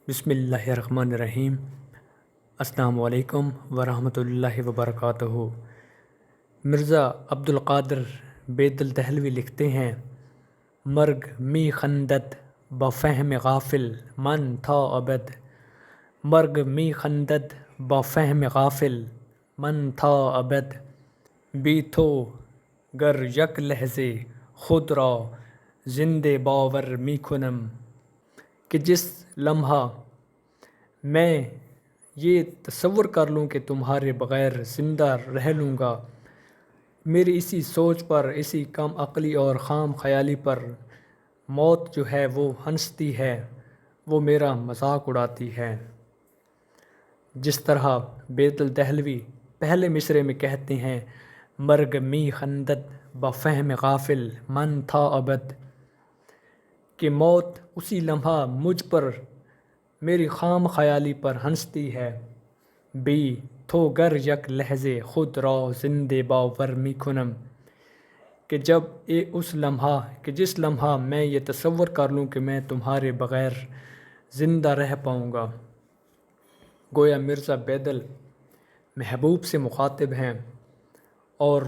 بسم اللہ الرحمن الرحیم۔ السلام علیکم ورحمۃ اللہ وبرکاتہ۔ مرزا عبد القادر بیدل دہلوی لکھتے ہیں، مرگ می خندد بفہم غافل من تھا ابد، مرگ می خندد بفہم غافل من تھا ابد، بی تو گر یک لحظے خود را زندے باور می کنم، کہ جس لمحہ میں یہ تصور کر لوں کہ تمہارے بغیر زندہ رہ لوں گا، میری اسی سوچ پر، اسی کم عقلی اور خام خیالی پر موت جو ہے وہ ہنستی ہے، وہ میرا مذاق اڑاتی ہے۔ جس طرح بیدل دہلوی پہلے مصرعے میں کہتے ہیں، مرگ می خندد بفہم غافل من تھا ابد، کہ موت اسی لمحہ مجھ پر، میری خام خیالی پر ہنستی ہے، بی تو گر یک لحظے خود را زندے باور می کنم، کہ جب اس لمحہ، کہ جس لمحہ میں یہ تصور کر لوں کہ میں تمہارے بغیر زندہ رہ پاؤں گا۔ گویا مرزا بیدل محبوب سے مخاطب ہیں اور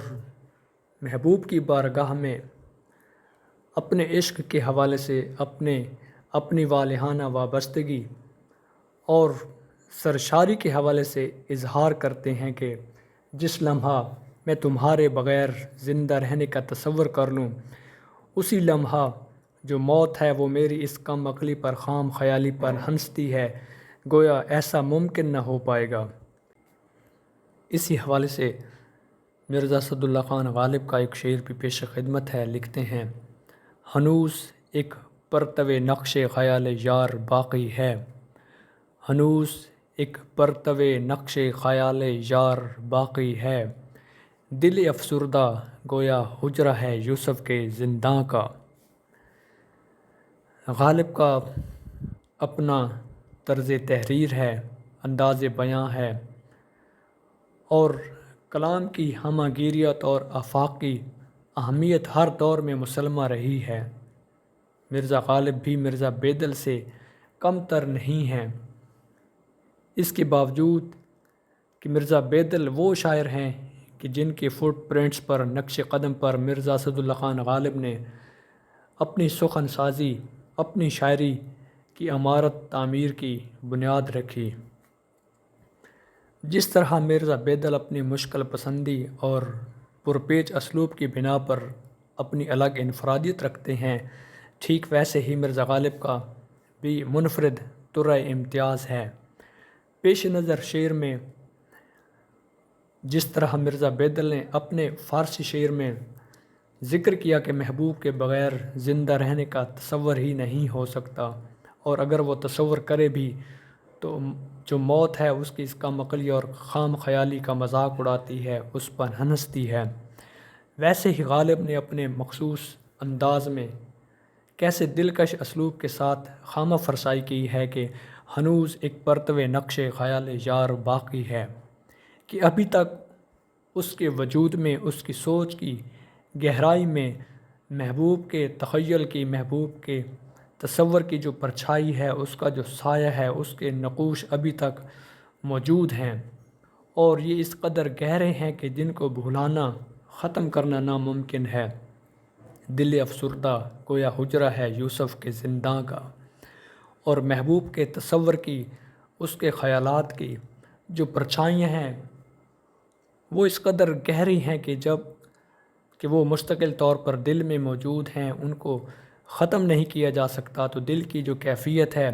محبوب کی بارگاہ میں اپنے عشق کے حوالے سے اپنی والہانہ وابستگی اور سرشاری کے حوالے سے اظہار کرتے ہیں کہ جس لمحہ میں تمہارے بغیر زندہ رہنے کا تصور کر لوں، اسی لمحہ جو موت ہے وہ میری اس کم عقلی پر، خام خیالی پر ہنستی ہے، گویا ایسا ممکن نہ ہو پائے گا۔ اسی حوالے سے مرزا اسد اللہ خان غالب کا ایک شعر بھی پیش خدمت ہے، لکھتے ہیں، ہنوز ایک پرتو نقش خیال یار باقی ہے، ہنوز ایک پرتو نقش خیال یار باقی ہے، دل افسردہ گویا حجرہ ہے یوسف کے زنداں کا۔ غالب کا اپنا طرز تحریر ہے، انداز بیاں ہے اور کلام کی ہمہ گیریت اور آفاقی اہمیت ہر دور میں مسلمہ رہی ہے۔ مرزا غالب بھی مرزا بیدل سے کم تر نہیں ہیں، اس کے باوجود کہ مرزا بیدل وہ شاعر ہیں کہ جن کے فٹ پرنٹس پر، نقش قدم پر مرزا اسد اللہ خان غالب نے اپنی سخن سازی، اپنی شاعری کی عمارت تعمیر کی بنیاد رکھی۔ جس طرح مرزا بیدل اپنی مشکل پسندی اور پرپیچ اسلوب کی بنا پر اپنی الگ انفرادیت رکھتے ہیں، ٹھیک ویسے ہی مرزا غالب کا بھی منفرد طرح امتیاز ہے۔ پیش نظر شعر میں جس طرح مرزا بیدل نے اپنے فارسی شعر میں ذکر کیا کہ محبوب کے بغیر زندہ رہنے کا تصور ہی نہیں ہو سکتا، اور اگر وہ تصور کرے بھی تو جو موت ہے اس کی اس کم عقلی اور خام خیالی کا مذاق اڑاتی ہے، اس پر ہنستی ہے، ویسے ہی غالب نے اپنے مخصوص انداز میں کیسے دلکش اسلوب کے ساتھ خامہ فرسائی کی ہے کہ ہنوز ایک پرتو نقش خیال یار باقی ہے، کہ ابھی تک اس کے وجود میں، اس کی سوچ کی گہرائی میں محبوب کے تخیل کی، محبوب کے تصور کی جو پرچھائی ہے، اس کا جو سایہ ہے، اس کے نقوش ابھی تک موجود ہیں، اور یہ اس قدر گہرے ہیں کہ جن کو بھلانا، ختم کرنا ناممکن ہے۔ دل افسردہ گویا حجرہ ہے یوسف کے زنداں کا، اور محبوب کے تصور کی، اس کے خیالات کی جو پرچھائیاں ہیں وہ اس قدر گہری ہیں کہ وہ مستقل طور پر دل میں موجود ہیں، ان کو ختم نہیں کیا جا سکتا۔ تو دل کی جو کیفیت ہے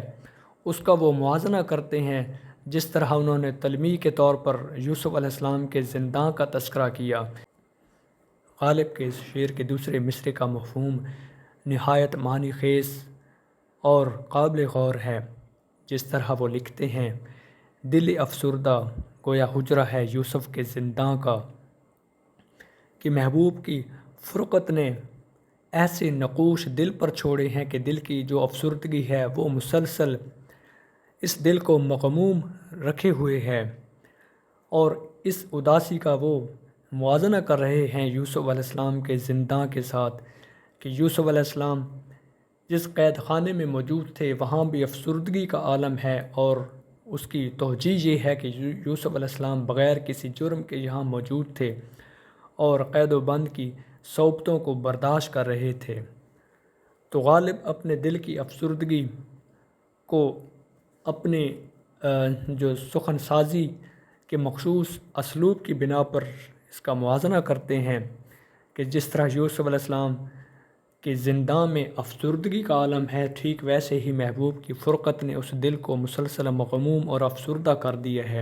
اس کا وہ موازنہ کرتے ہیں، جس طرح انہوں نے تلمیح کے طور پر یوسف علیہ السلام کے زنداں کا تذکرہ کیا۔ غالب کے اس شعر کے دوسرے مصرعے کا مفہوم نہایت معنی خیز اور قابل غور ہے۔ جس طرح وہ لکھتے ہیں، دل افسردہ گویا حجرہ ہے یوسف کے زنداں کا، کہ محبوب کی فرقت نے ایسے نقوش دل پر چھوڑے ہیں کہ دل کی جو افسردگی ہے وہ مسلسل اس دل کو مغموم رکھے ہوئے ہے، اور اس اداسی کا وہ موازنہ کر رہے ہیں یوسف علیہ السلام کے زنداں کے ساتھ، کہ یوسف علیہ السلام جس قید خانے میں موجود تھے وہاں بھی افسردگی کا عالم ہے، اور اس کی توجیہ یہ ہے کہ یوسف علیہ السلام بغیر کسی جرم کے یہاں موجود تھے اور قید و بند کی صعوبتوں کو برداشت کر رہے تھے۔ تو غالب اپنے دل کی افسردگی کو اپنے جو سخن سازی کے مخصوص اسلوب کی بنا پر اس کا موازنہ کرتے ہیں کہ جس طرح یوسف علیہ السلام کہ زندان میں افسردگی کا عالم ہے، ٹھیک ویسے ہی محبوب کی فرقت نے اس دل کو مسلسل مغموم اور افسردہ کر دیا ہے۔